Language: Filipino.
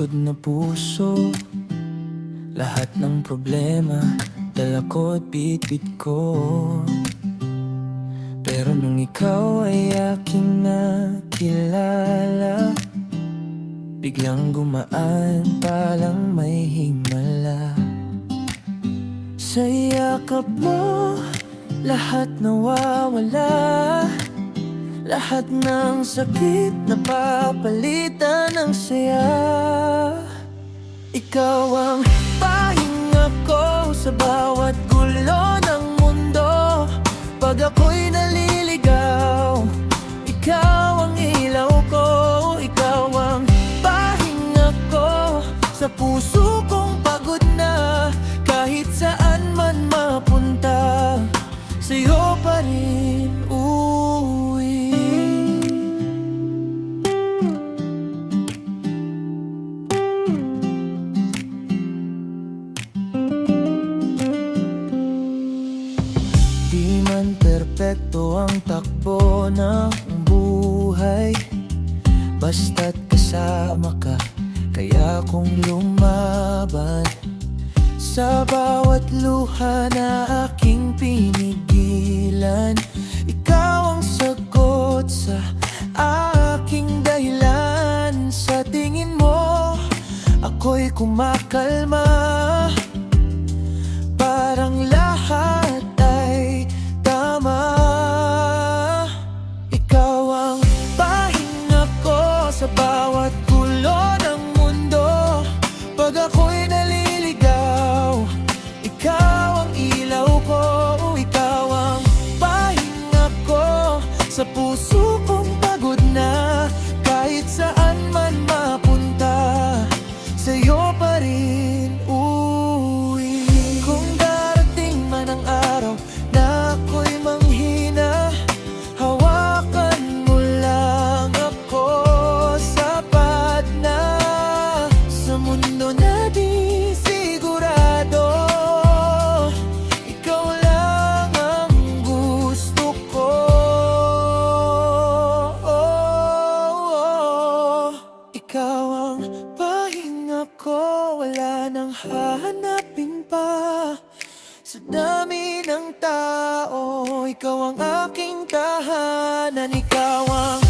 pagod na puso. Lahat ng problema dala ko at bitbit ko. Pero nung ikaw ay aking nakilala, biglang gumaan, palang may himala. Sa yakap mo, lahat nawawala. Lahat ng sakit napapalitan ng saya. Ikaw ang pahinga ko sa bawat gulo ng mundo. Pag ako'y naliligaw, ikaw ang ilaw ko. Ikaw ang pahinga ko sa puso kong pagod na. Kahit saan man mapunta, sa'yo pa rin uuwi. Di man perpekto ang takbo ng buhay, basta't kasama ka, kaya kong lumaban. Sa bawat luha na aking pinigilan, ikaw ang sagot sa aking dahilan. Sa tingin mo, ako'y kumakalma. Parang lahat ay tama. Ikaw ang pahinga ko sa bawat gulo ng mundo. Pag ako'y naliligaw, ikaw ang ilaw ko. Ikaw ang pahinga ko sa puso kong pagod na. Kahit saan man mapunta, sa'yo pa rin uuwi. Kung darating man ang araw na ako'y manghina, hawakan mo lang ako. Sapat na sa mundo na di sigurado. Ikaw lang ang gusto ko. Ikaw ang pahinga ko, wala nang hahanapin pa. Sa dami ng tao, ikaw ang aking tahanan. Ikaw ang